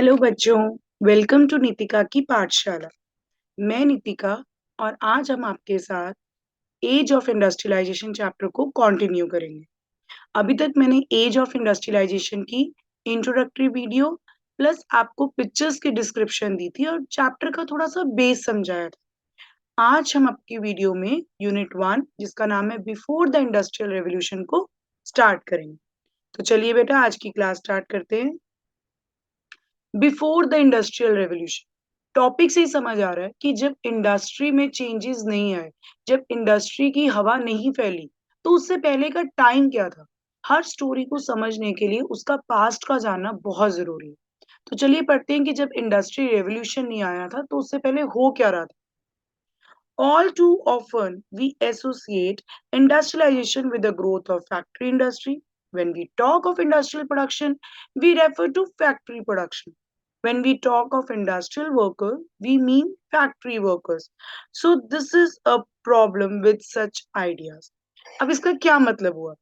Hello बच्चों, welcome to Nitika की पाठशाला। मैं नितिका और आज हम आपके साथ एज ऑफ इंडस्ट्रियलाइजेशन चैप्टर को कंटिन्यू करेंगे। अभी तक मैंने एज ऑफ इंडस्ट्रियलाइजेशन की इंट्रोडक्टरी वीडियो प्लस आपको पिक्चर्स की डिस्क्रिप्शन दी थी और चैप्टर का थोड़ा सा बेस समझाया था। आज हम आपकी वीडियो में यूनिट 1 जिसका नाम है बिफोर द इंडस्ट्रियल रेवोल्यूशन को स्टार्ट करेंगे। तो चलिए बेटा आज की क्लास स्टार्ट करते हैं। Before the industrial revolution topic से ही समझ आ रहा है कि जब इंडस्ट्री में चेंजेस नहीं आए, जब इंडस्ट्री की हवा नहीं फैली, तो उससे पहले का टाइम क्या था। हर स्टोरी को समझने के लिए उसका पास्ट का जानना बहुत जरूरी है। तो चलिए पढ़ते हैं कि जब इंडस्ट्री रेवोल्यूशन नहीं आया था तो उससे पहले हो क्या रहा था। All too often, we associate industrialization with the growth of factory industry. When we talk of industrial production, we refer to factory production. When we talk of industrial worker, we mean factory workers. So this is a problem with such ideas. अब इसका क्या मतलब हुआ?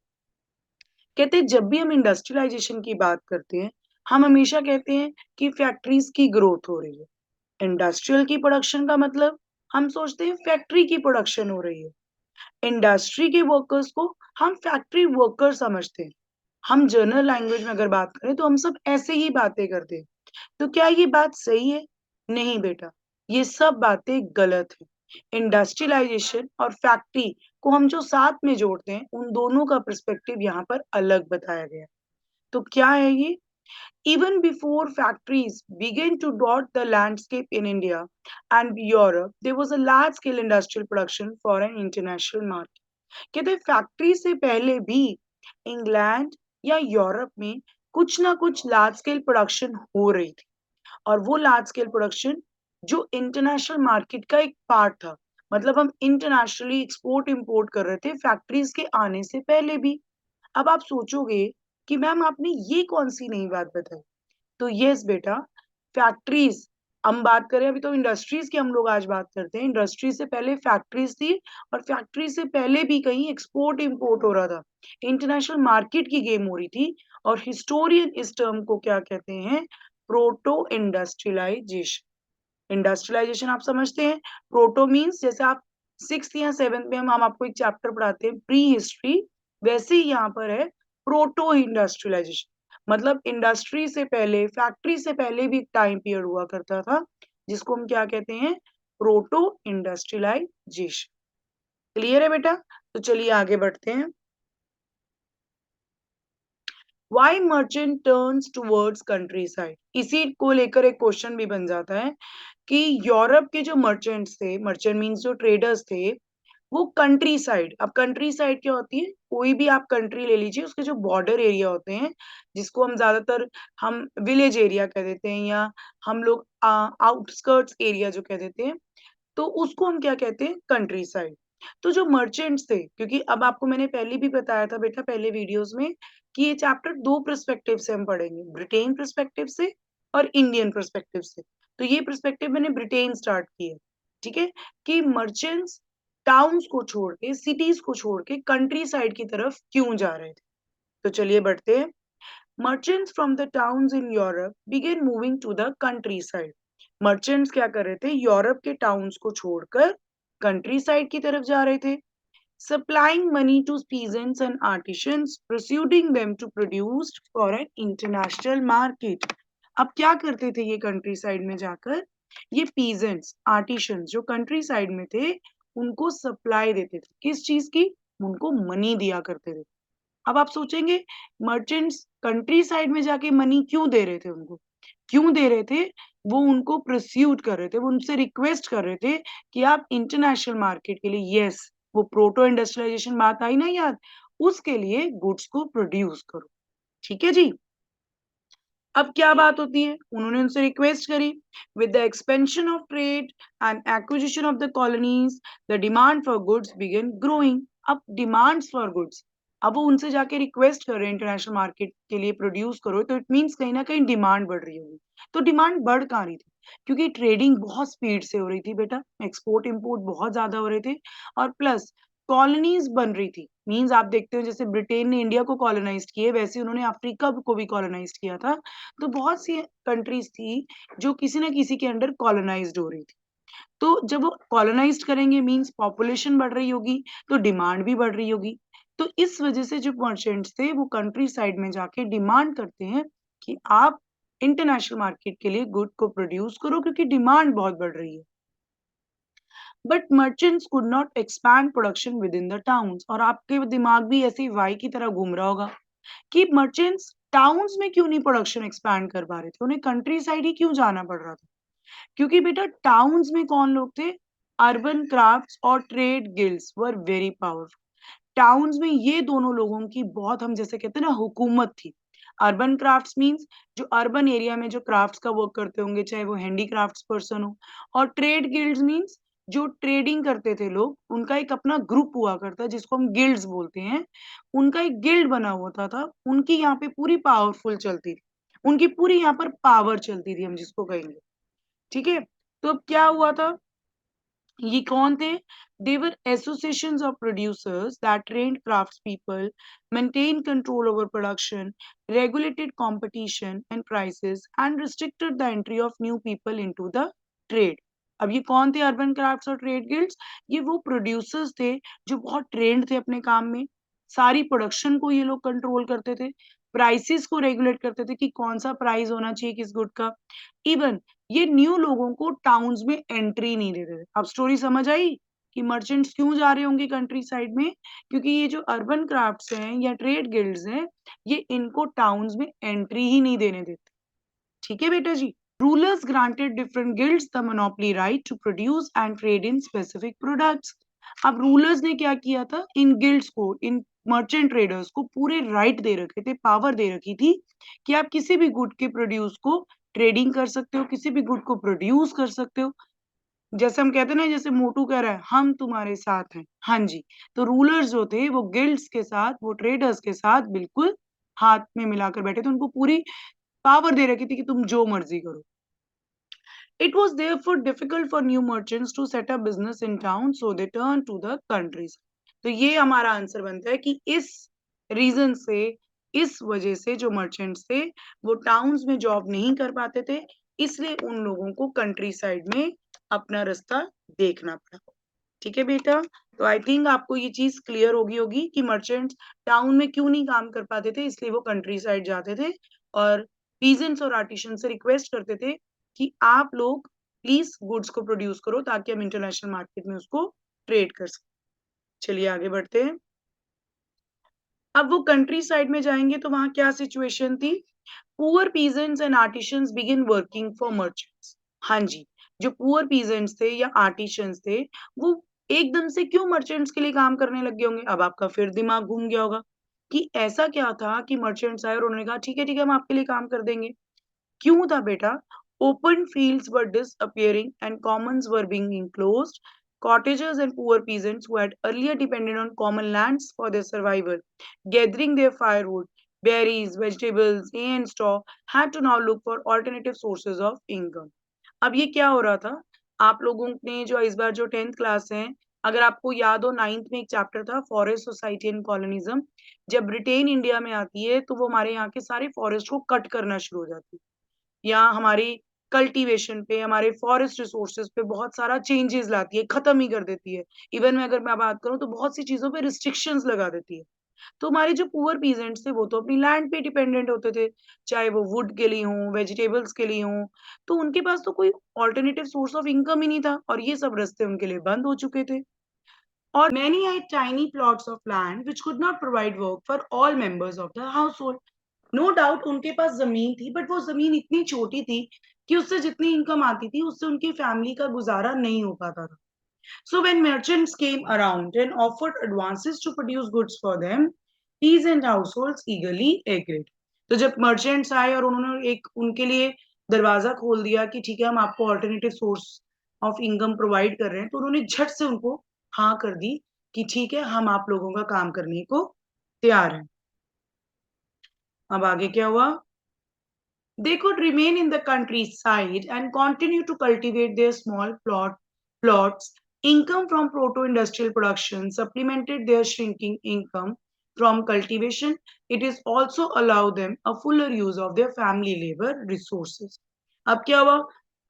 कहते हैं जब भी हम इंडस्ट्रियलाइजेशन की बात करते हैं, हम हमेशा कहते हैं कि फैक्ट्रीज की ग्रोथ हो रही है। इंडस्ट्रियल की प्रोडक्शन का मतलब हम सोचते हैं फैक्ट्री की प्रोडक्शन हो रही है। इंडस्ट्री के वर्कर्स को हम फैक्ट्री वर्कर समझते हैं। हम जनरल लैंग्वेज में अगर बात करें तो हम सब ऐसे ही बातें करते हैं। तो क्या ये बात सही है? नहीं बेटा, ये सब बातें गलत है। इंडस्ट्रियलाइजेशन और फैक्ट्री को हम जो साथ में जोड़ते हैं उन दोनों का पर्सपेक्टिव यहाँ पर अलग बताया गया है। तो क्या है ये? Even before factories began to dot the landscape in India and Europe, there was a large scale industrial production for an international market. कहते फैक्ट्री से पहले भी इंग्लैंड या यूरोप में कुछ ना कुछ लार्ज स्केल प्रोडक्शन हो रही थी और वो लार्ज स्केल प्रोडक्शन जो इंटरनेशनल मार्केट का एक पार्ट था। मतलब हम इंटरनेशनली एक्सपोर्ट इंपोर्ट कर रहे थे फैक्ट्रीज के आने से पहले भी। अब आप सोचोगे कि मैम आपने ये कौन सी नई बात बताई। तो यस बेटा, फैक्ट्रीज हम बात करें, अभी तो इंडस्ट्रीज की हम लोग आज बात करते हैं। इंडस्ट्री से पहले फैक्ट्रीज थी और फैक्ट्री से पहले भी कहीं एक्सपोर्ट इंपोर्ट हो रहा था, इंटरनेशनल मार्केट की गेम हो रही थी। और हिस्टोरियन इस टर्म को क्या कहते हैं? Proto industrialisation. इंडस्ट्रियलाइजेशन आप समझते हैं, प्रोटो मीन्स जैसे आप सिक्स या सेवेंथ में हम आपको एक चैप्टर पढ़ाते हैं प्री हिस्ट्री, वैसे ही यहाँ पर है प्रोटो इंडस्ट्रियलाइजेशन। मतलब इंडस्ट्री से पहले, फैक्ट्री से पहले भी एक टाइम पीरियड हुआ करता था जिसको हम क्या कहते हैं? Proto industrialisation. क्लियर है बेटा? तो चलिए आगे बढ़ते हैं। Why merchant turns towards country side, इसी को लेकर एक क्वेश्चन भी बन जाता है कि यूरोप के जो मर्चेंट्स थे, मर्चेंट मीन्स जो ट्रेडर्स थे, वो कंट्री साइड। अब कंट्री साइड क्या होती है? कोई भी आप कंट्री ले लीजिए, उसके जो बॉर्डर एरिया होते हैं, जिसको हम ज्यादातर हम विलेज एरिया कह देते हैं या हम लोग आउटस्कर्ट्स एरिया जो कह देते हैं, तो उसको हम क्या कहते हैं? Country side. तो जो मर्चेंट्स थे, क्योंकि अब आपको मैंने पहले भी बताया था बेटा पहले वीडियोस में कि ये चैप्टर दो पर्सपेक्टिव से हम पढ़ेंगे, ब्रिटेन पर्सपेक्टिव से और इंडियन पर्सपेक्टिव से। तो ये पर्सपेक्टिव मैंने ब्रिटेन स्टार्ट किया, ठीक है, कि मर्चेंट्स टाउन्स को छोड़ के, सिटीज को छोड़ के कंट्री साइड की तरफ क्यों जा रहे थे। तो चलिए बढ़ते हैं। Merchants from the towns in Europe begin moving to the country side. Merchants क्या कर रहे थे? यूरोप के टाउन्स को छोड़कर कंट्री साइड की तरफ जा रहे थे, supplying money to peasants and artisans, persuading them to produce for an international market. अब क्या करते थे ये कंट्री साइड में जाकर? ये पीजेंट्स, आर्टिशंस जो कंट्री साइड में थे, उनको सप्लाई देते थे। किस चीज की? उनको मनी दिया करते थे। अब आप सोचेंगे मर्चेंट्स कंट्री साइड में जाके मनी क्यों दे रहे थे उनको? क्यों दे रहे थे? वो उनको प्रस्यूट कर रहे थे, वो उनसे रिक्वेस्ट कर रहे थे कि आप इंटरनेशनल मार्केट के लिए, यस, वो प्रोटो इंडस्ट्रियलाइजेशन बात आई ना याद, उसके लिए गुड्स को प्रोड्यूस करो। ठीक है जी। अब क्या बात होती है? उन्होंने उनसे रिक्वेस्ट करी, with the expansion of trade and acquisition of the colonies, the demand for goods began growing. अब डिमांड्स फॉर गुड्स, अब वो उनसे जाके रिक्वेस्ट कर रहे हैं इंटरनेशनल मार्केट के लिए प्रोड्यूस करो, तो इट मीन्स कहीं ना कहीं डिमांड बढ़ रही होगी। तो डिमांड बढ़ कहाँ रही थी? क्योंकि ट्रेडिंग बहुत स्पीड से हो रही थी बेटा, एक्सपोर्ट इंपोर्ट बहुत ज्यादा हो रहे थे, और प्लस कॉलोनीज बन रही थी। मींस आप देखते हो जैसे ब्रिटेन ने इंडिया को कॉलोनाइज किए, वैसे उन्होंने अफ्रीका को भी कॉलोनाइज किया था। तो बहुत सी कंट्रीज थी जो किसी ना किसी के अंडर कॉलोनाइज्ड हो रही थी। तो जब वो कॉलोनाइज्ड करेंगे मींस पॉपुलेशन बढ़ रही होगी, तो डिमांड भी बढ़ रही होगी। तो इस वजह से जो मर्चेंट्स थे वो कंट्री साइड में जाके डिमांड करते हैं कि आप इंटरनेशनल मार्केट के लिए गुड को प्रोड्यूस करो, क्योंकि डिमांड बहुत बढ़ रही है। But merchants could not expand production with in the towns. और आपके दिमाग भी ऐसे ही वाई की तरह घूम रहा होगा कि मर्चेंट्स टाउन्स में क्यों नहीं प्रोडक्शन एक्सपैंड कर पा रहे थे, उन्हें कंट्री साइड ही क्यों जाना पड़ रहा था। क्योंकि बेटा टाउन्स में कौन लोग थे, अर्बन क्राफ्ट्स और trade guilds were very powerful. Towns में ये दोनों लोगों की बहुत, हम जैसे कहते हैं ना, हुकूमत थी। अर्बन क्राफ्ट्स मींस जो अर्बन एरिया में जो क्राफ्ट्स का वर्क करते होंगे, चाहे वो हैंडीक्राफ्ट्स पर्सन हो। और ट्रेड गिल्ड्स मींस जो ट्रेडिंग करते थे लोग, उनका एक अपना ग्रुप हुआ करता है जिसको हम गिल्ड्स बोलते हैं। उनका एक गिल्ड बना होता था, उनकी यहाँ पे पूरी पावरफुल चलती थी, उनकी पूरी यहाँ पर पावर चलती थी, हम जिसको कहेंगे। ठीक है। तो अब क्या हुआ था, ये कौन थे, they were associations of producers that trained craftspeople, maintained control over production, regulated competition and prices, and restricted the entry of new people into the trade. अब ये कौन थे अर्बन क्राफ्ट्स और ट्रेड गिल्ड्स, ये वो प्रोड्यूसर्स थे जो बहुत ट्रेंड थे अपने काम में। सारी प्रोडक्शन को ये लोग कंट्रोल करते थे, प्राइसेस को रेगुलेट करते थे कि कौन सा प्राइस होना चाहिए किस गुड का। इवन ये न्यू लोगों को टाउन्स में एंट्री नहीं देते थे। अब स्टोरी समझ आई कि मर्चेंट्स क्यों जा रहे होंगे कंट्री साइड में, क्योंकि ये जो अर्बन क्राफ्ट्स हैं या ट्रेड गिल्ड्स हैं, ये इनको टाउन्स में एंट्री ही नहीं देने देते। ठीक है बेटा जी। Rulers granted different guilds the monopoly right to produce and trade in specific products. अब रूलर्स ने क्या किया था, इन गिल्ड्स को, इन मर्चेंट ट्रेडर्स को पूरे राइट दे रखे थे, पावर दे रखी थी कि आप किसी भी गुड के प्रोड्यूस को ट्रेडिंग कर सकते हो, किसी भी गुड को प्रोड्यूस कर सकते हो। जैसे हम कहते हैं ना, जैसे मोटू कह रहा है हम तुम्हारे साथ हैं, हाँ जी। तो रूलर्स जो थे वो गिल्ड्स के साथ, वो ट्रेडर्स के साथ बिल्कुल हाथ में मिलाकर बैठे थे, उनको पूरी पावर दे रखी थी कि तुम जो मर्जी करो। It was therefore difficult for new merchants to set up business in town, so they turned to the countries. तो ये हमारा आंसर बनता है कि इस रीजन से, इस वजह से जो मर्चेंट्स थे वो टाउन्स में जॉब नहीं कर पाते थे, इसलिए उन लोगों को कंट्री साइड में अपना रास्ता देखना पड़ा। ठीक है बेटा। तो आई थिंक आपको ये चीज क्लियर होगी होगी कि मर्चेंट्स टाउन में क्यों नहीं काम कर पाते थे, इसलिए वो कंट्री साइड जाते थे और पीजेंट्स और आर्टिशन से रिक्वेस्ट करते थे कि आप लोग प्लीज गुड्स को प्रोड्यूस करो ताकि हम इंटरनेशनल मार्केट में उसको ट्रेड कर सकें। चलिए आगे बढ़ते हैं। अब वो कंट्री साइड में जाएंगे तो वहां क्या सिचुएशन थी, poor peasants and artisans begin working for merchants. हाँ जी, जो पुअर पीजेंट्स थे या आर्टिशंस थे, वो एकदम से क्यों मर्चेंट्स के लिए काम करने लग गए होंगे। अब आपका फिर दिमाग घूम गया होगा कि ऐसा क्या था कि मर्चेंट्स आए और उन्होंने कहा ठीक है हम आपके लिए काम कर देंगे। क्यों था बेटा, open fields were disappearing and commons were being enclosed. Cottagers and poor peasants who had earlier depended on common lands for their survival, gathering their firewood, berries, vegetables, hay and straw, had to now look for alternative sources of income. अब ये क्या हो रहा था, आप लोगों ने जो इस बार जो 10th क्लास है, अगर आपको याद हो 9th में एक चैप्टर था फॉरेस्ट सोसाइटी एंड कॉलोनिज्म। जब ब्रिटेन इंडिया में आती है तो वो हमारे यहाँ के सारे फॉरेस्ट को कट करना शुरू हो जाती है, या हमारी कल्टीवेशन पे, हमारे फॉरेस्ट रिसोर्सेज पे बहुत सारा चेंजेस लाती है, खत्म ही कर देती है। इवन मैं अगर मैं बात करूं तो बहुत सी चीजों पे रिस्ट्रिक्शंस लगा देती है। तो हमारे जो पुअर पीजेंट्स थे वो तो अपनी लैंड पे डिपेंडेंट होते थे, चाहे वो वुड के लिए हो, वेजिटेबल्स के लिए हो। तो उनके पास तो कोई ऑल्टरनेटिव सोर्स ऑफ इनकम ही नहीं था और ये सब रास्ते उनके लिए बंद हो चुके थे। और many had tiny plots of land which could not provide work for all members of the household. No doubt उनके पास जमीन थी, बट वो जमीन इतनी छोटी थी कि उससे जितनी इनकम आती थी उससे उनकी फैमिली का गुजारा नहीं हो पाता था। So when merchants came around and offered advances to produce goods for them, peasant households eagerly agreed. तो जब मर्चेंट्स आए और उन्होंने एक उनके लिए दरवाजा खोल दिया कि ठीक है हम आपको alternative source of income provide कर रहे हैं, तो उन्होंने झट से उनको हाँ कर दी कि ठीक है हम आप लोगों का काम करने को तैयार हैं। अब आगे क्या हुआ, they could remain in the countryside and continue to cultivate their small plots Income from proto-industrial production supplemented their shrinking income from cultivation. It is also allow them a fuller use of their family labor resources. अब क्या हुआ?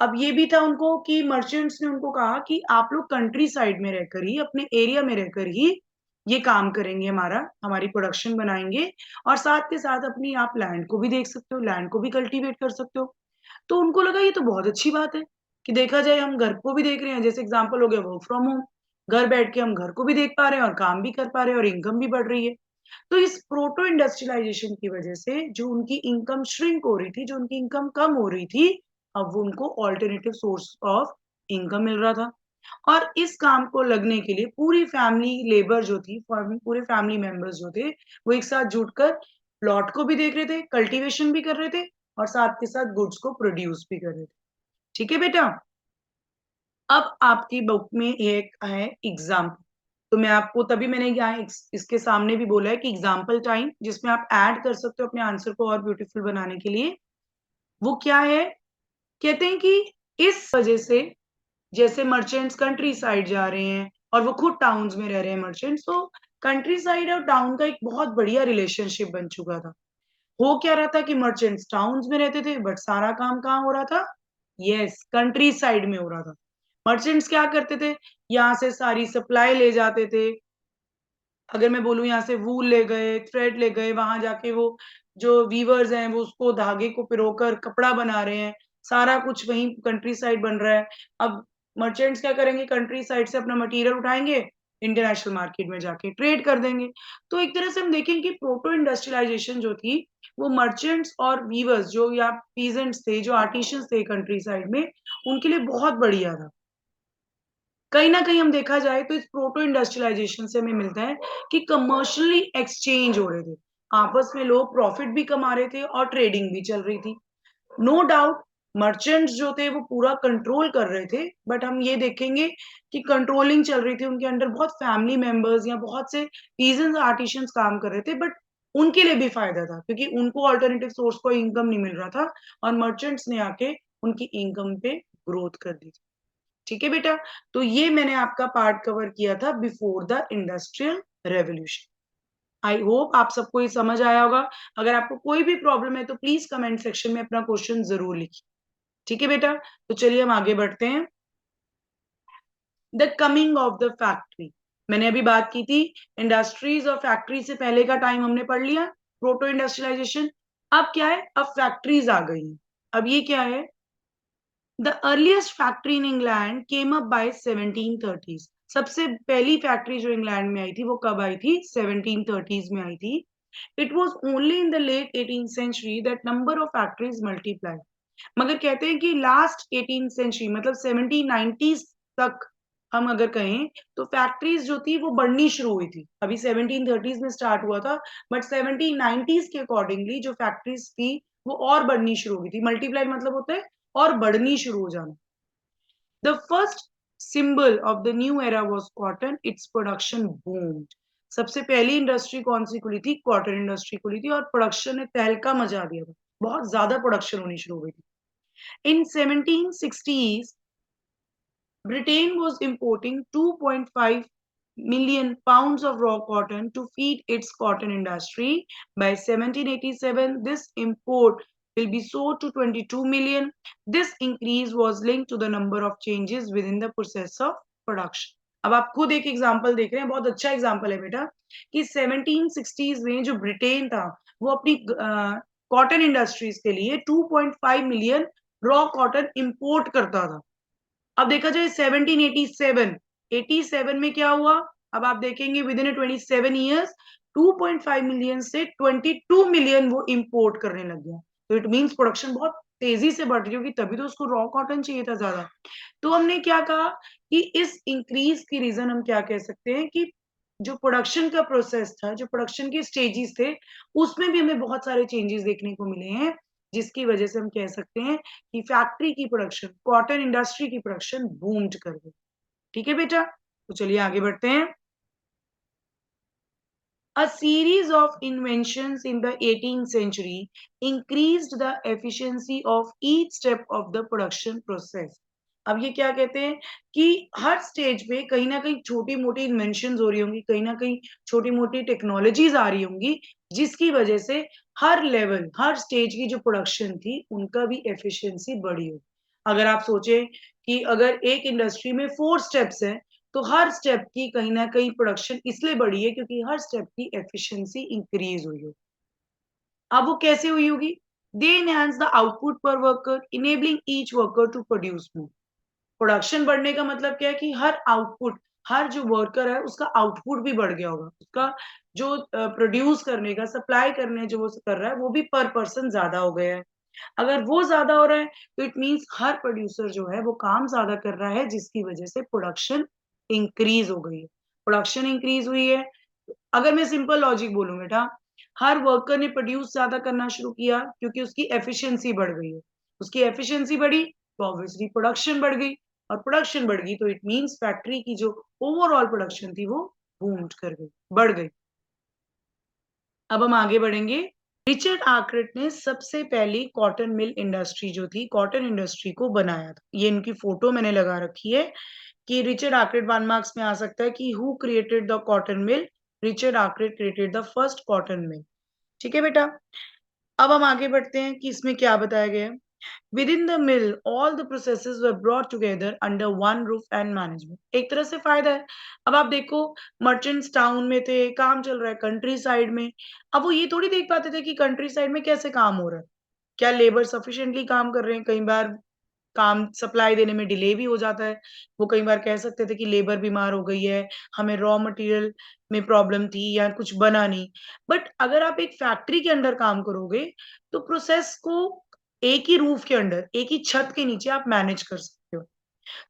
अब ये भी था उनको कि merchants ने उनको कहा कि आप लोग कंट्री साइड में रहकर ही अपने एरिया में रहकर ही ये काम करेंगे, हमारी प्रोडक्शन बनाएंगे और साथ के साथ अपनी आप लैंड को भी देख सकते हो, लैंड को भी कल्टीवेट कर सकते हो। तो उनको लगा ये तो बहुत अच्छी बात है कि देखा जाए हम घर को भी देख रहे हैं, जैसे एग्जांपल हो गया वर्क फ्रॉम होम, घर बैठ के हम घर को भी देख पा रहे हैं और काम भी कर पा रहे हैं और इनकम भी बढ़ रही है। तो इस प्रोटो इंडस्ट्रियलाइजेशन की वजह से जो उनकी इनकम श्रिंक हो रही थी, जो उनकी इनकम कम हो रही थी, अब वो उनको ऑल्टरनेटिव सोर्स ऑफ इनकम मिल रहा था। और इस काम को लगने के लिए पूरी फैमिली लेबर जो थी, पूरे फैमिली मेंबर्स जो थे, वो एक साथ जुटकर प्लॉट को भी देख रहे थे, कल्टीवेशन भी कर रहे थे और साथ के साथ गुड्स को प्रोड्यूस भी कर रहे थे। ठीक है बेटा? अब आपकी बुक में एक है एग्जाम्पल, तो मैं आपको तभी मैंने यहाँ इसके सामने भी बोला है कि एग्जाम्पल टाइम, जिसमें आप ऐड कर सकते हो अपने आंसर को और ब्यूटीफुल बनाने के लिए। वो क्या है? कहते हैं कि इस वजह से जैसे मर्चेंट्स कंट्री साइड जा रहे हैं और वो खुद टाउन्स में रह रहे हैं मर्चेंट्स, तो कंट्री साइड और टाउन का एक बहुत बढ़िया रिलेशनशिप बन चुका था। हो क्या रहा था कि मर्चेंट्स टाउन्स में रहते थे बट सारा काम कहाँ हो रहा था? यस, कंट्री साइड में हो रहा था। मर्चेंट्स क्या करते थे? यहाँ से सारी सप्लाई ले जाते थे। अगर मैं बोलूँ यहाँ से वूल ले गए, थ्रेड ले गए, वहां जाके वो जो वीवर्स हैं वो उसको धागे को पिरोकर कपड़ा बना रहे हैं। सारा कुछ वहीं कंट्री साइड बन रहा है। अब मर्चेंट्स क्या करेंगे? कंट्री साइड से अपना मटेरियल उठाएंगे, इंटरनेशनल मार्केट में जाके ट्रेड कर देंगे। तो एक तरह से हम देखें कि प्रोटो इंडस्ट्रियलाइजेशन जो थी, वो मर्चेंट्स और वीवर्स जो या पीजेंट्स थे, जो आर्टिशियंस थे कंट्री साइड में, उनके लिए बहुत बढ़िया था। कहीं न कहीं हम देखा जाए तो इस प्रोटो इंडस्ट्रियलाइजेशन से हमें मिलता है कि कमर्शियली एक्सचेंज हो रहे थे। आपस में लोग प्रॉफिट भी कमा रहे थे और ट्रेडिंग भी चल रही थी। नो डाउट मर्चेंट्स जो थे वो पूरा कंट्रोल कर रहे थे, बट हम ये देखेंगे कि कंट्रोलिंग चल रही थी, उनके अंडर बहुत फैमिली मेंबर्स या बहुत से पीजेंट्स आर्टिशियंस काम कर रहे थे, बट उनके लिए भी फायदा था क्योंकि उनको अल्टरनेटिव सोर्स को इनकम नहीं मिल रहा था और मर्चेंट्स ने आके उनकी इनकम पे ग्रोथ कर दी। ठीक है बेटा? तो ये मैंने आपका पार्ट कवर किया था before the industrial revolution. I hope आप सबको ये समझ आया होगा। अगर आपको कोई भी प्रॉब्लम है तो प्लीज कमेंट सेक्शन में अपना क्वेश्चन जरूर लिखिए। ठीक है बेटा? तो चलिए हम आगे बढ़ते हैं। The coming of the factory, मैंने अभी बात की थी इंडस्ट्रीज और फैक्ट्री से पहले का टाइम हमने पढ़ लिया, प्रोटो इंडस्ट्रियलाइजेशन। अब क्या है? अब फैक्ट्रीज आ गई हैं। अब ये क्या है? The earliest factory in England came up by 1730s. सबसे पहली फैक्ट्री जो इंग्लैंड में आई थी वो कब आई थी? 1730s में आई थी। It was only in the late 18th century that number of factories multiplied. मगर कहते हैं कि लास्ट 18th सेंचुरी मतलब 1790s तक हम अगर कहें तो फैक्ट्रीज जो थी वो बढ़नी शुरू हुई थी। अभी 1730s में स्टार्ट हुआ था, बट 1790s के अकॉर्डिंगली जो फैक्ट्रीज थी वो और बढ़नी शुरू हो गई थी। मल्टीप्लाई मतलब होता है और बढ़नी शुरू हो जाना। The first symbol of the new era was cotton, its production boomed. सबसे पहली इंडस्ट्री कौन सी खुली थी? कॉटन इंडस्ट्री खुली थी और प्रोडक्शन ने तहलका मचा दिया था। बहुत ज्यादा प्रोडक्शन होनी शुरू हो गई थी। In 1760s, Britain was importing 2.5 million pounds of raw cotton to feed its cotton industry. By 1787, this import will be soared to 22 million. This increase was linked to the number of changes within the process of production. अब आप खुद एक example देख रहे हैं, बहुत अच्छा example है बेटा कि 1760s में जो ब्रिटेन था वो अपनी कॉटन इंडस्ट्रीज के लिए 2.5 मिलियन रॉ कॉटन इंपोर्ट करता था। अब देखा जाए 1787, 87 में क्या हुआ? अब आप देखेंगे विद इन 27 ईयर्स 2.5 मिलियन से 22 मिलियन वो इंपोर्ट करने लग गया। तो इट मींस प्रोडक्शन बहुत तेजी से बढ़ रही होगी, तभी तो उसको रॉ कॉटन चाहिए था ज्यादा। तो हमने क्या कहा कि इस इंक्रीज की रीजन हम क्या कह सकते हैं कि जो प्रोडक्शन का प्रोसेस था, जो प्रोडक्शन के स्टेजेस थे, उसमें भी हमें बहुत सारे चेंजेस देखने को मिले हैं, जिसकी वजह से हम कह सकते हैं कि फैक्ट्री की प्रोडक्शन, कॉटन इंडस्ट्री की प्रोडक्शन बूम्ड कर गई। ठीक है बेटा? तो चलिए आगे बढ़ते हैं। A series of inventions in the 18th century increased the efficiency of each step of the production process. अब ये क्या कहते हैं कि हर स्टेज पे कहीं न कहीं छोटी-मोटी इन्वेंशन्स हो रही होंगी, कहीं न कहीं छोटी-मोटी टेक्नोलॉजीज़ आ रही होंगी, जिसकी वजह से हर लेवल, हर स्टेज की जो प्रोडक्शन थी, उनका भी एफिशिएंसी बढ़ी हो। अगर आप सोचें कि अगर एक इंडस्ट्री में 4 स्टेप्स हैं, तो हर स्टेप की कहीं न कहीं प्रोडक्शन इसलिए बढ़ी है क्योंकि हर स्टेप की एफिशिएंसी इंक्रीज़ हुई है। अब वो कैसे हुई होगी? They enhance the output per worker, enabling each worker to produce more. Production बढ़ने का मतलब क्या है कि हर आउटपुट, हर जो वर्कर है उसका आउटपुट भी बढ़ गया होगा। उसका जो प्रोड्यूस करने का, सप्लाई करने जो वो कर रहा है, वो भी पर पर्सन ज़्यादा हो गया है। अगर वो ज़्यादा हो रहा है, तो इट मीन्स हर प्रोड्यूसर जो है वो काम ज़्यादा कर रहा है, जिसकी वजह से प्रोडक्शन इंक्रीज़ हो गई है। प्रोडक्शन इंक्रीज़ हुई है, अगर मैं सिंपल लॉजिक बोलूँ बेटा, हर वर्कर ने प्रोड्यूस ज़्यादा करना शुरू किया क्योंकि उसकी एफिशिएंसी बढ़ गई है। उसकी एफिशिएंसी बढ़ी, तो ऑब्वियसली प्रोडक्शन बढ़ गई और प्रोडक्शन बढ़ गई तो इट मीन्स फैक्ट्री की जो ओवरऑल प्रोडक्शन थी वो बूम्ड कर गई, बढ़ गई। अब हम आगे बढ़ेंगे। रिचर्ड आर्कराइट ने सबसे पहली कॉटन मिल इंडस्ट्री जो थी, कॉटन इंडस्ट्री को बनाया था। ये इनकी फोटो मैंने लगा रखी है कि रिचर्ड आर्कराइट 1 मार्क्स में आ सकता है कि who created the cotton mill? Richard Arkwright created the first cotton mill. ठीक है बेटा? अब हम आगे बढ़ते हैं कि इसमें क्या बताया गया है। Within the mill, all the processes were brought together under one roof and management. एक तरह से फायदा है। अब आप देखो, मर्चेंट्स टाउन में थे, काम चल रहा है कंट्री साइड में। अब वो ये थोड़ी देख पाते थे कि कंट्री साइड में कैसे काम हो रहा है। क्या लेबर सफिशिएंटली काम कर रहे हैं? कई बार काम सप्लाई देने में डिले भी हो जाता है। वो कई बार कह सकते थे कि लेबर बीमार हो गई है, हमें रॉ मटेरियल में प्रॉब्लम थी या कुछ बना नहीं। बट अगर आप एक फैक्ट्री के अंडर काम करोगे, तो प्रोसेस को एक ही रूफ के अंडर, एक ही छत के नीचे आप मैनेज कर सकते हो।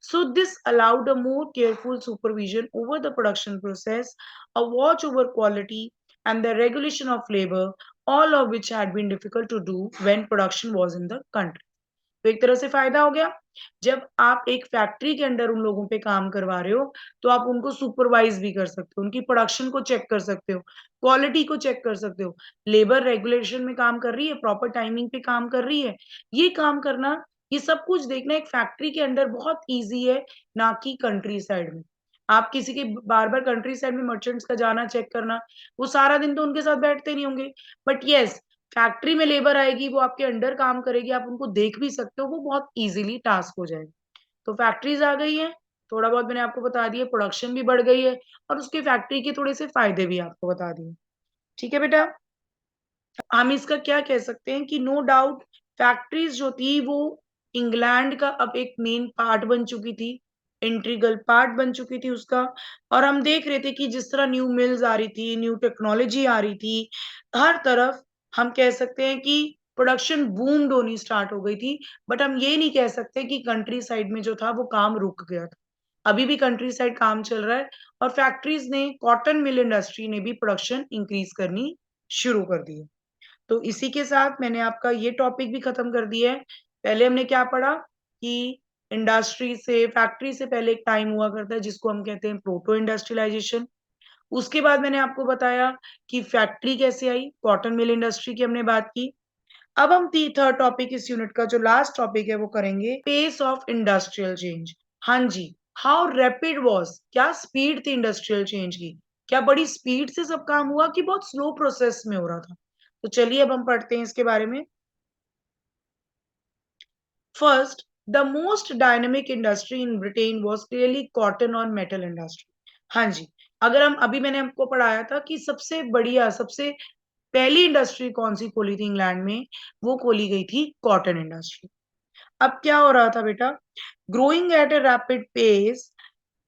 So this allowed a more careful supervision over the production process, a watch over quality, and the regulation of labor, all of which had been difficult to do when production was in the country. तो एक तरह से फ़ायदा हो गया। जब आप एक फैक्ट्री के अंडर उन लोगों पे काम करवा रहे हो, तो आप उनको सुपरवाइज़ भी कर सकते हो, उनकी प्रोडक्शन को चेक कर सकते हो, क्वालिटी को चेक कर सकते हो, लेबर रेगुलेशन में काम कर रही है, प्रॉपर टाइमिंग पे काम कर रही है। ये काम करना, ये सब कुछ देखना एक फैक्ट्री के अंडर बहुत ईज़ी है, ना कि कंट्री साइड में। आप किसी के बार-बार कंट्री साइड में मर्चेंट्स का जाना चेक करना, वो सारा दिन तो उनके साथ बैठते नहीं होंगे। बट येस, फैक्ट्री में लेबर आएगी, वो आपके अंडर काम करेगी, आप उनको देख भी सकते हो, वो बहुत ईज़िली टास्क हो जाएगा। तो फैक्ट्रीज़ आ गई हैं, थोड़ा बहुत मैंने आपको बता दिया, प्रोडक्शन भी बढ़ गई है और उसके फैक्ट्री के थोड़े-से फ़ायदे भी आपको बता दिए। ठीक है बेटा? हम इसका क्या कह सकते हैं कि नो डाउट फैक्ट्रीज़ जो थी वो इंग्लैंड का अब एक मेन पार्ट बन चुकी थी, इंटीग्रल पार्ट बन चुकी थी उसका। और हम देख रहे थे कि जिस तरह न्यू मिल्स आ रही थी, न्यू टेक्नोलॉजी आ रही थी, हर तरफ हम कह सकते हैं कि प्रोडक्शन बूम्ड होनी स्टार्ट हो गई थी। बट हम ये नहीं कह सकते कि कंट्री साइड में जो था वो काम रुक गया था। अभी भी कंट्री साइड काम चल रहा है और फैक्ट्रीज़ ने, कॉटन मिल इंडस्ट्री ने भी प्रोडक्शन इंक्रीज़ करनी शुरू कर दी है। तो इसी के साथ मैंने आपका ये टॉपिक भी खत्म कर दिया है। पहले हमने क्या पढ़ा कि इंडस्ट्री से, फैक्ट्री से पहले एक टाइम हुआ करता है जिसको हम कहते हैं प्रोटो इंडस्ट्रियलाइजेशन। उसके बाद मैंने आपको बताया कि फैक्ट्री कैसे आई, कॉटन मिल इंडस्ट्री की हमने बात की। अब हम ती थर्ड टॉपिक इस यूनिट का जो लास्ट टॉपिक है वो करेंगे पेस ऑफ इंडस्ट्रियल चेंज। हाँ जी, हाउ रैपिड वाज़, क्या स्पीड थी इंडस्ट्रियल चेंज की? क्या बड़ी स्पीड से सब काम हुआ कि बहुत स्लो प्रोसेस में हो रहा था? तो चलिए अब हम पढ़ते हैं इसके बारे में। First, the most dynamic industry in Britain was clearly cotton और मेटल इंडस्ट्री। हाँ जी, अगर हम अभी मैंने आपको पढ़ाया था कि सबसे बढ़िया, सबसे पहली इंडस्ट्री कौन-सी खोली थी इंग्लैंड में, वो खोली गई थी कॉटन इंडस्ट्री। अब क्या हो रहा था बेटा? Growing at a rapid pace,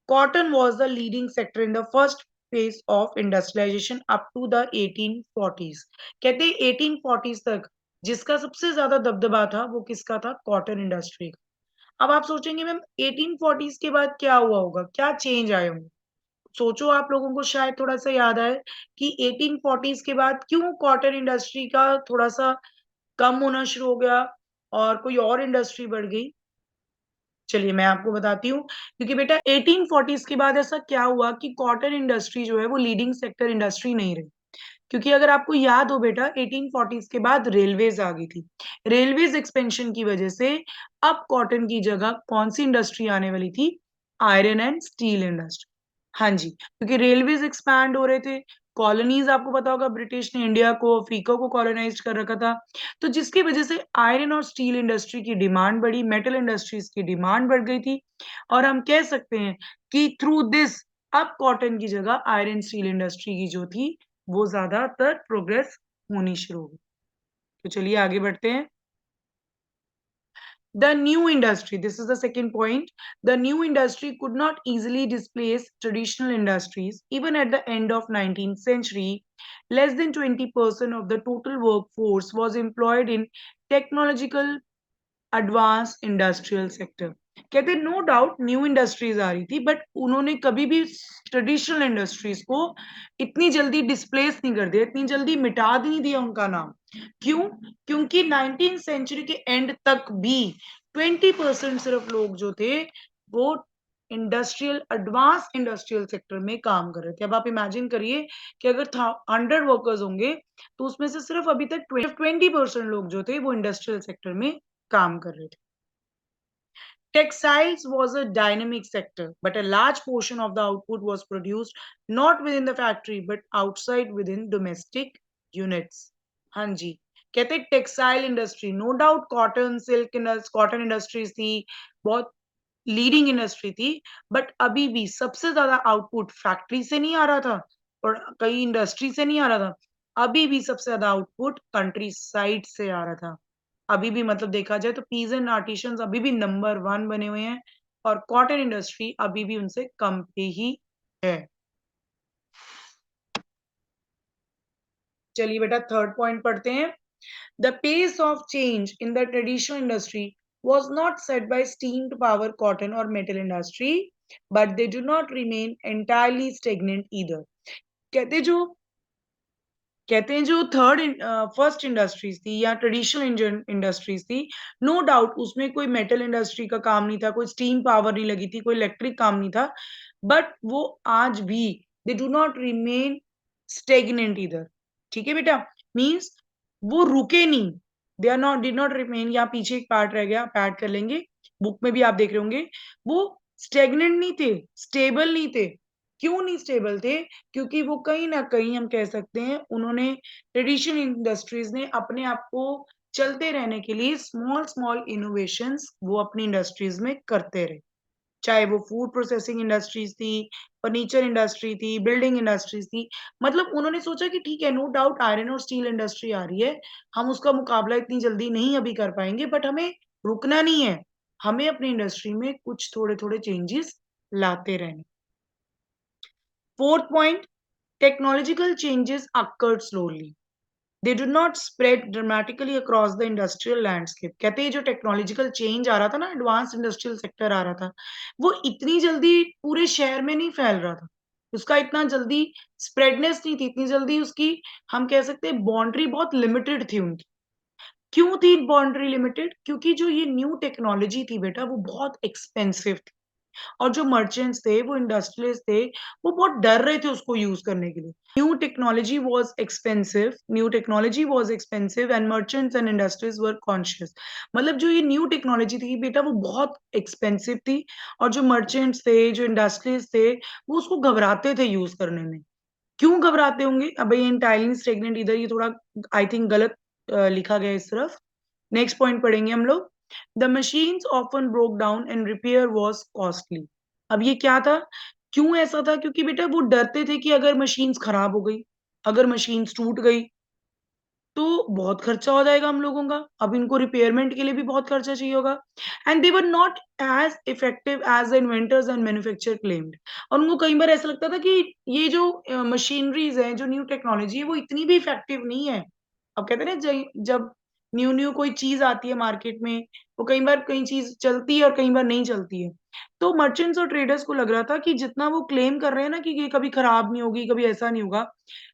cotton was the leading sector in the first phase of industrialization up to the 1840s। कहते हैं 1840s तक जिसका सबसे ज्यादा दबदबा था वो किसका था? कॉटन इंडस्ट्री का। अब आप सोचेंगे मैम 1840s के बाद क्या हुआ होगा, क्या चेंज आए होंगे? सोचो, आप लोगों को शायद थोड़ा सा याद आए कि 1840s के बाद क्यों कॉटन इंडस्ट्री का थोड़ा सा कम होना शुरू हो गया और कोई और इंडस्ट्री बढ़ गई। चलिए मैं आपको बताती हूँ, क्योंकि बेटा 1840s के बाद ऐसा क्या हुआ कि कॉटन इंडस्ट्री जो है वो लीडिंग सेक्टर इंडस्ट्री नहीं रही। क्योंकि अगर आपको याद हो बेटा 1840s के बाद रेलवेज आ गई थी। रेलवेज एक्सपेंशन की वजह से अब कॉटन की जगह कौन सी इंडस्ट्री आने वाली थी? Iron and steel industry. हाँ जी, क्योंकि रेलवेज एक्सपैंड हो रहे थे। कॉलोनीज आपको पता होगा ब्रिटिश ने इंडिया को, अफ्रीका को कॉलोनाइज्ड कर रखा था। तो जिसकी वजह से आयरन और स्टील इंडस्ट्री की डिमांड बढ़ी, मेटल इंडस्ट्रीज की डिमांड बढ़ गई थी। और हम कह सकते हैं कि थ्रू दिस अब कॉटन की जगह आयरन स्टील इंडस्ट्री की जो थी वो ज्यादातर प्रोग्रेस होनी शुरू हो गई। तो चलिए आगे बढ़ते हैं। The new industry, this is the second point. The new industry could not easily displace traditional industries. Even at the end of 19th century, less than 20% of the total workforce was employed in technological advance industrial sector. कहते हैं no doubt new industries आ रही थी, but उन्होंने कभी भी traditional industries को इतनी जल्दी डिस्प्लेस नहीं कर दिया, इतनी जल्दी मिटा नहीं दिया उनका नाम। क्यों? क्योंकि 19th सेंचुरी के एंड तक भी 20% सिर्फ लोग जो थे वो इंडस्ट्रियल एडवांस इंडस्ट्रियल सेक्टर में काम कर रहे थे। अब आप इमेजिन करिए कि अगर 100 वर्कर्स होंगे तो उसमें से सिर्फ अभी तक 20% लोग जो थे वो इंडस्ट्रियल सेक्टर में काम कर रहे थे। Textiles was a dynamic sector, but a large portion of the output was produced not within the factory but outside within domestic units. हाँ जी, कहते textile industry, no doubt cotton silk cotton industries थी, बहुत leading industry थी, but अभी भी सबसे ज्यादा आउटपुट फैक्ट्री से नहीं आ रहा था और कई इंडस्ट्री से नहीं आ रहा था। अभी भी सबसे ज्यादा आउटपुट कंट्री साइड से आ रहा था। अभी भी मतलब देखा जाए तो पीजेंट आर्टिशंस अभी भी नंबर 1 बने हुए हैं और कॉटन इंडस्ट्री अभी भी उनसे कम पे ही है। चलिए बेटा थर्ड पॉइंट पढ़ते हैं। The pace of change in the traditional industry was not set by steam to power cotton or metal industry, but they do not remain entirely stagnant either. कहते जो कहते हैं जो फर्स्ट इंडस्ट्रीज थी या traditional industries थी, no doubt उसमें कोई मेटल इंडस्ट्री का काम नहीं था, कोई स्टीम पावर नहीं लगी थी, कोई इलेक्ट्रिक काम नहीं था, बट वो आज भी they do not remain stagnant इधर। ठीक है बेटा, मीन्स वो रुके नहीं, they are not did not remain. यहाँ पीछे एक पार्ट रह गया, आप ऐड कर लेंगे, बुक में भी आप देख रहे होंगे, वो स्टेगनेंट नहीं थे, स्टेबल नहीं थे। क्यों नहीं स्टेबल थे? क्योंकि वो कहीं ना कहीं हम कह सकते हैं उन्होंने ट्रेडिशनल इंडस्ट्रीज ने अपने आप को चलते रहने के लिए स्मॉल स्मॉल इनोवेशंस वो अपनी इंडस्ट्रीज में करते रहे। चाहे वो फूड प्रोसेसिंग इंडस्ट्रीज थी, फर्नीचर इंडस्ट्री थी, बिल्डिंग इंडस्ट्रीज थी, मतलब उन्होंने सोचा कि ठीक है नो डाउट आयरन और स्टील इंडस्ट्री आ रही है, हम उसका मुकाबला इतनी जल्दी नहीं अभी कर पाएंगे, बट हमें रुकना नहीं है, हमें अपनी इंडस्ट्री में कुछ थोड़े थोड़े चेंजेस लाते रहने। Fourth point, technological changes occurred slowly. They did not spread dramatically across the industrial landscape. कहते हैं जो टेक्नोलॉजिकल चेंज आ रहा था ना, एडवांस इंडस्ट्रियल सेक्टर आ रहा था, वो इतनी जल्दी पूरे शहर में नहीं फैल रहा था, उसका इतना जल्दी स्प्रेडनेस नहीं थी, इतनी जल्दी उसकी हम कह सकते हैं बाउंड्री बहुत लिमिटेड थी उनकी। क्यों थी बाउंड्री लिमिटेड? क्योंकि जो ये न्यू टेक्नोलॉजी थी बेटा वो बहुत एक्सपेंसिव थी और जो मर्चेंट्स थे, वो इंडस्ट्रियलिस्ट थे, वो बहुत डर रहे थे उसको यूज करने के लिए। New technology was expensive and merchants and industries were conscious. मतलब जो ये न्यू टेक्नोलॉजी थी बेटा वो बहुत एक्सपेंसिव थी और जो मर्चेंट्स थे, जो इंडस्ट्रीज थे, वो उसको घबराते थे यूज करने में। क्यों घबराते होंगे? अब ये इंटायरली स्टेगनेंट इधर ये थोड़ा आई थिंक गलत लिखा गया है इस तरफ। नेक्स्ट पॉइंट पढ़ेंगे हम लोग। The machines often broke down and repair was costly. अब ये क्या था? क्यों ऐसा था? क्योंकि बेटा वो डरते थे कि अगर मशीन्स खराब हो गई, अगर मशीन्स टूट गई तो बहुत खर्चा हो जाएगा हम लोगों का, अब इनको रिपेयरमेंट के लिए भी बहुत खर्चा चाहिए होगा। And they were not as effective as the inventors and manufacture claimed. और उनको कई बार ऐसा लगता था कि ये जो मशीनरीज है, जो न्यू टेक्नोलॉजी है, वो इतनी भी इफेक्टिव नहीं है। अब कहते हैं ना जब न्यू न्यू कोई चीज आती है मार्केट में, वो कई बार कई चीज चलती है और कई बार नहीं चलती है। तो मर्चेंट्स और ट्रेडर्स को लग रहा था कि जितना वो क्लेम कर रहे हैं ना कि ये कभी खराब नहीं होगी, कभी ऐसा नहीं होगा,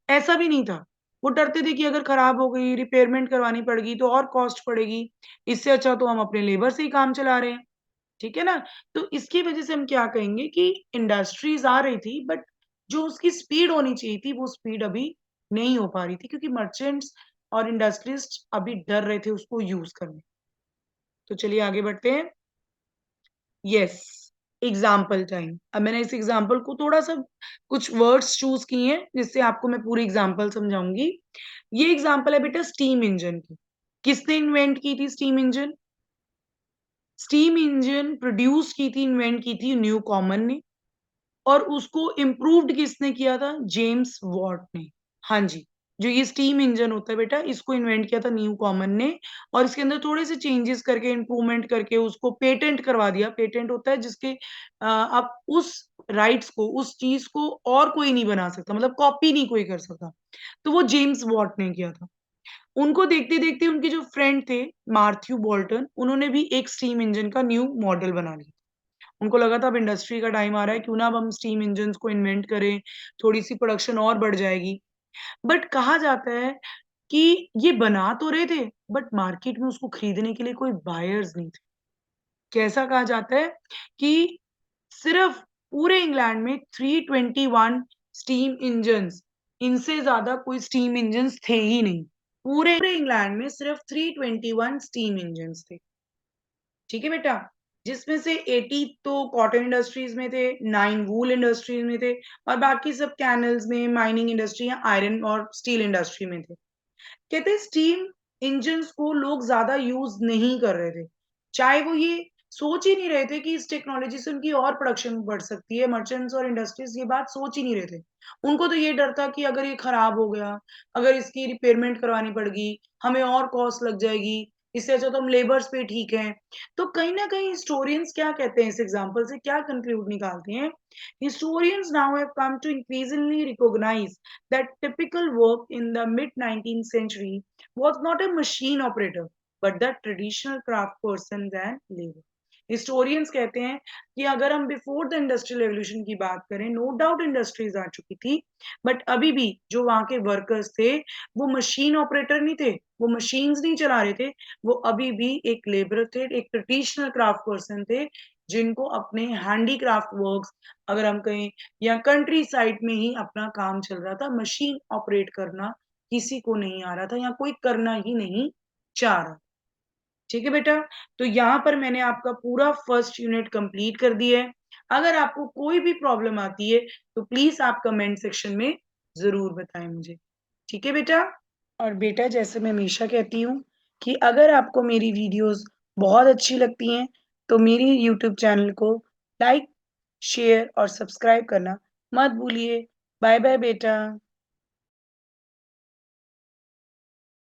ऐसा भी नहीं था। वो डरते थे कि अगर खराब हो गई, रिपेयरमेंट करवानी पड़ेगी तो और कॉस्ट पड़ेगी, इससे अच्छा तो हम अपने लेबर से ही काम चला रहे हैं। ठीक है ना? तो इसकी वजह से हम क्या कहेंगे कि इंडस्ट्रीज आ रही थी, बट जो उसकी स्पीड होनी चाहिए थी वो स्पीड अभी नहीं हो पा रही थी क्योंकि मर्चेंट्स और इंडस्ट्रियलिस्ट अभी डर रहे थे उसको यूज़ करने। तो चलिए आगे बढ़ते हैं। Yes, example time. अब मैंने इस एग्ज़ाम्पल को थोड़ा-सा कुछ वर्ड्स चूज़ किए हैं, जिससे आपको मैं पूरी एग्ज़ाम्पल समझाऊँगी। ये एग्ज़ाम्पल है बेटा स्टीम इंजन की। किसने इन्वेंट की थी steam engine? Steam engine produce की थी, इन्वेंट की थी न्यू कॉमन ने और उसको इम्प्रूव्ड किसने किया था? जेम्स वाट ने। हाँ जी, जो ये स्टीम इंजन होता है बेटा इसको इन्वेंट किया था न्यू कॉमन ने और इसके अंदर थोड़े से चेंजेस करके इम्प्रूवमेंट करके उसको पेटेंट करवा दिया। पेटेंट होता है जिसके आप उस राइट्स को, उस चीज़ को और कोई नहीं बना सकता मतलब कॉपी नहीं कोई कर सकता। तो वो जेम्स वाट ने किया था। उनको देखते-देखते उनके जो फ्रेंड थे मार्थ्यू बोल्टन, उन्होंने भी एक स्टीम इंजन का न्यू मॉडल बना लिया। उनको लगा था अब इंडस्ट्री का टाइम आ रहा है, क्यों ना अब हम स्टीम इंजन्स को इन्वेंट करें, थोड़ी-सी प्रोडक्शन और बढ़ जाएगी। बट कहा जाता है कि ये बना तो रहे थे, बट मार्केट में उसको खरीदने के लिए कोई बायर्स नहीं थे। कैसा कहा जाता है कि सिर्फ पूरे इंग्लैंड में 321 स्टीम इंजन्स, इनसे ज़्यादा कोई स्टीम इंजन्स थे ही नहीं। पूरे इंग्लैंड में सिर्फ 321 स्टीम इंजन्स थे। ठीक है बेटा? जिसमें से 80 तो कॉटन इंडस्ट्रीज़ में थे, 9 वूल इंडस्ट्रीज़ में थे और बाकी सब कैनल्स में, माइनिंग इंडस्ट्री या आयरन और स्टील इंडस्ट्री में थे। कहते हैं स्टीम इंजन्स को लोग ज़्यादा यूज़ नहीं कर रहे थे। चाहे वो ये सोच ही नहीं रहे थे कि इस टेक्नोलॉजी से उनकी और प्रोडक्शन बढ़ सकती है। मर्चेंट्स और इंडस्ट्रीज़ ये बात सोच ही नहीं रहे थे। उनको तो ये डर था कि अगर ये खराब हो गया, अगर इसकी रिपेयरमेंट करवानी पड़ेगी, हमें और कॉस्ट लग जाएगी, इससे अच्छा तो हम लेबर्स पे ठीक हैं। तो कहीं न कहीं हिस्टोरियंस क्या कहते हैं इस एग्ज़ाम्पल से क्या कंक्लूड निकालते हैं? Historians now have come to increasingly recognize that typical work in the mid 19th century was not a machine operator, but the traditional craft person and labor. Historians कहते हैं कि अगर हम बिफोर द इंडस्ट्रियल रेवोल्यूशन की बात करें, no doubt industries आ चुकी थी, बट अभी भी जो वहाँ के वर्कर्स थे, वो मशीन ऑपरेटर नहीं थे, वो मशीन्स नहीं चला रहे थे, वो अभी भी एक लेबर थे, एक ट्रेडिशनल क्राफ्ट पर्सन थे, जिनको अपने हैंडीक्राफ्ट वर्क्स अगर हम कहें या कंट्री साइड में ही अपना काम चल रहा था, मशीन ऑपरेट करना किसी को नहीं आ रहा था या कोई करना ही नहीं चाह रहा। ठीक है बेटा? तो यहाँ पर मैंने आपका पूरा फर्स्ट यूनिट कंप्लीट कर दिया है। अगर आपको कोई भी प्रॉब्लम आती है, तो प्लीज़ आप कमेंट सेक्शन में ज़रूर बताएँ मुझे। ठीक है बेटा? और बेटा जैसे मैं हमेशा कहती हूँ कि अगर आपको मेरी वीडियोज़ बहुत अच्छी लगती हैं, तो मेरी यूट्यूब चैनल को लाइक, शेयर और सब्सक्राइब करना मत भूलिए। बाय बाय बेटा।